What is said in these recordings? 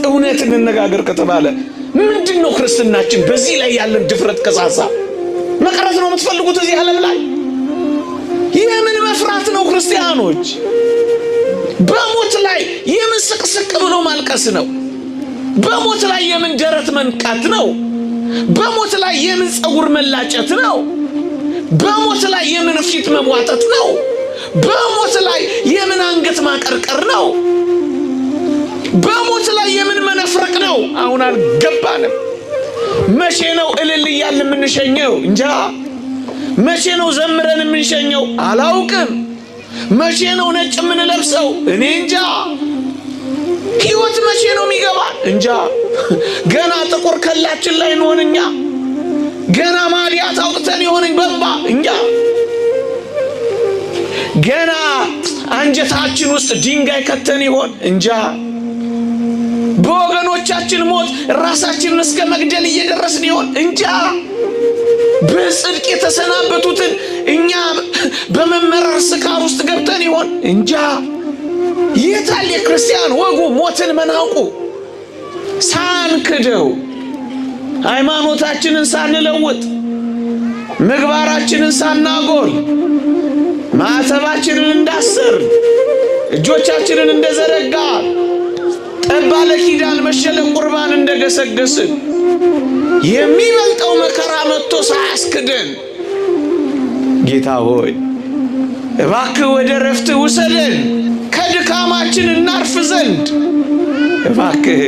እውነት እንነጋገር ከተባለ ምንድነው ክርስትናችን? በዚህ ላይ ያለን ድፍረት ከሳሳ መቅረት ነው የምትፈልጉት እዚህ ዓለም ላይ? የምን መፍራት ነው ክርስቲያኖች? በሞት ላይ የምን ስቅስቅ ብሎ ማልቀስ ነው? በሞት ላይ የምን ደረት መንቃት ነው? በሞት ላይ የምን ጸጉር መላጨት ነው? በሞት ላይ የምን ፊት መቧጠጥ ነው? በሞት ላይ የምን አንገት ማቀርቀር ነው? በሞት ላይ የምን መነፍረቅ ነው? አሁን አልገባንም። መቼ ነው እልል እያልን የምንሸኘው? እንጃ። መቼ ነው ዘምረን የምንሸኘው? አላውቅም። መቼ ነው ነጭ የምንለብሰው? እኔ እንጃ። ሕይወት መቼ ነው የሚገባ? እንጃ። ገና ጥቁር ከላችን ላይ እንሆንኛ? ገና ማዲያት አውጥተን ይሆንኝ በባ? እንጃ። ገና አንጀታችን ውስጥ ድንጋይ ከተን ይሆን? እንጃ። በወገኖቻችን ሞት ራሳችንን እስከ መግደል እየደረስን ይሆን? እንጃ። በጽድቅ የተሰናበቱትን እኛ በመመረር ስካር ውስጥ ገብተን ይሆን? እንጃ። የታል የክርስቲያን ወጉ? ሞትን መናቁ ሳንክደው፣ ሃይማኖታችንን ሳንለውጥ፣ ምግባራችንን ሳናጎል፣ ማዕተባችንን እንዳስር፣ እጆቻችንን እንደዘረጋ፣ ጠባለ ኪዳን መሸለ ቁርባን እንደገሰገስን የሚበልጠው መከራ መጥቶ ሳያስክደን ጌታ ሆይ እባክህ ወደ ረፍት ውሰደን፣ ከድካማችን እናርፍ ዘንድ እባክህ።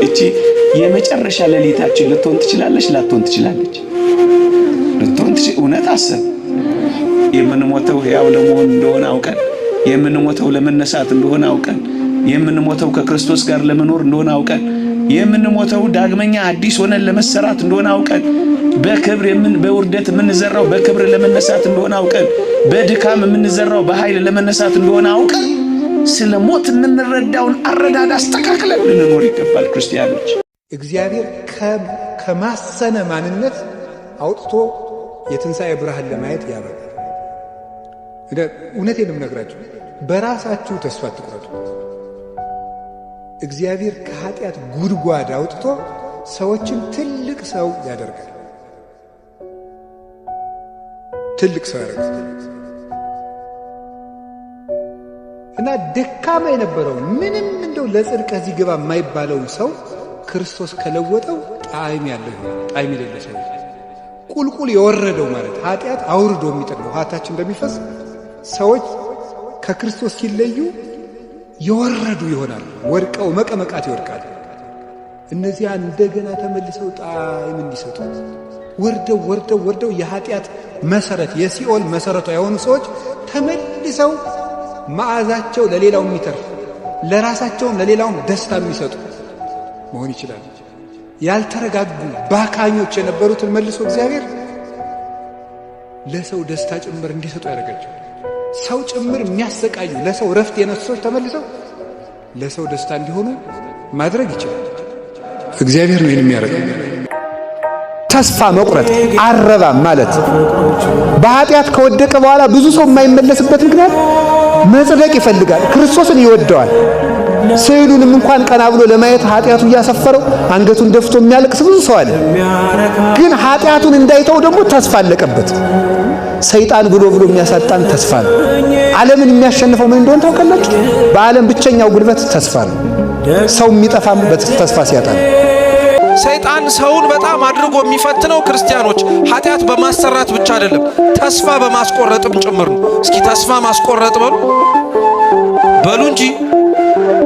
እቺ የመጨረሻ ሌሊታችን ልትሆን ትችላለች፣ ላትሆን ትችላለች። ልትሆን ትችል። እውነት አሰብ የምንሞተው ሕያው ለመሆን እንደሆነ አውቀን፣ የምንሞተው ለመነሳት እንደሆነ አውቀን፣ የምንሞተው ከክርስቶስ ጋር ለመኖር እንደሆነ አውቀን፣ የምንሞተው ዳግመኛ አዲስ ሆነን ለመሰራት እንደሆነ አውቀን፣ በክብር በውርደት የምንዘራው በክብር ለመነሳት እንደሆነ አውቀን፣ በድካም የምንዘራው በኃይል ለመነሳት እንደሆነ አውቀን ስለ ሞት የምንረዳውን አረዳድ አስተካክለን ልንኖር ይገባል። ክርስቲያኖች እግዚአብሔር ከማሰነ ማንነት አውጥቶ የትንሣኤ ብርሃን ለማየት ያበቃል። እውነቴን ነው የምነግራችሁ። በራሳችሁ ተስፋ አትቁረጡ። እግዚአብሔር ከኃጢአት ጉድጓድ አውጥቶ ሰዎችን ትልቅ ሰው ያደርጋል። ትልቅ ሰው ያደርጋል እና ደካማ የነበረውን ምንም እንደው ለጽድቅ እዚህ ግባ የማይባለውን ሰው ክርስቶስ ከለወጠው ጣዕም ያለው ጣዕም የሌለው ሰው ቁልቁል የወረደው ማለት ኃጢአት አውርዶ የሚጥለው ውሃታችን እንደሚፈስ ሰዎች ከክርስቶስ ሲለዩ የወረዱ ይሆናሉ። ወድቀው መቀመቃት ይወድቃሉ። እነዚያ እንደገና ተመልሰው ጣዕም እንዲሰጡ ወርደው የኃጢአት መሰረት የሲኦል መሰረቷ የሆኑ ሰዎች ተመልሰው መዓዛቸው ለሌላው የሚተርፍ ለራሳቸውም ለሌላውም ደስታ የሚሰጡ መሆን ይችላል። ያልተረጋጉ ባካኞች የነበሩትን መልሶ እግዚአብሔር ለሰው ደስታ ጭምር እንዲሰጡ ያደርጋቸው። ሰው ጭምር የሚያሰቃዩ ለሰው ረፍት የነሱ ሰዎች ተመልሰው ለሰው ደስታ እንዲሆኑ ማድረግ ይችላል። እግዚአብሔር ነው የሚያደርገው። ተስፋ መቁረጥ አረባም ማለት በኃጢአት ከወደቀ በኋላ ብዙ ሰው የማይመለስበት ምክንያት መጽደቅ ይፈልጋል። ክርስቶስን ይወደዋል። ስዕሉንም እንኳን ቀና ብሎ ለማየት ኃጢአቱ እያሰፈረው አንገቱን ደፍቶ የሚያለቅስ ብዙ ሰው አለ። ግን ኃጢአቱን እንዳይተው ደግሞ ተስፋ አለቀበት። ሰይጣን ብሎ የሚያሳጣን ተስፋ ነው። ዓለምን የሚያሸንፈው ምን እንደሆነ ታውቃላችሁ? በዓለም ብቸኛው ጉልበት ተስፋ ነው። ሰው የሚጠፋም ተስፋ ሲያጣ ነው። ሰይጣን ሰውን በጣም አድርጎ የሚፈትነው ክርስቲያኖች ኃጢአት በማሰራት ብቻ አይደለም፣ ተስፋ በማስቆረጥም ጭምር ነው። እስኪ ተስፋ ማስቆረጥ በሉ እንጂ።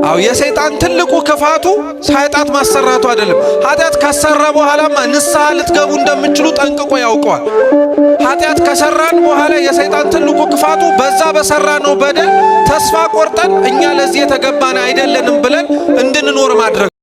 አው የሰይጣን ትልቁ ክፋቱ ኃጢአት ማሰራቱ አይደለም። ኃጢአት ካሰራ በኋላማ ንስሐ ልትገቡ እንደምትችሉ ጠንቅቆ ያውቀዋል። ኃጢአት ከሰራን በኋላ የሰይጣን ትልቁ ክፋቱ በዛ በሰራነው በደል ተስፋ ቆርጠን እኛ ለዚህ የተገባን አይደለንም ብለን እንድንኖር ማድረግ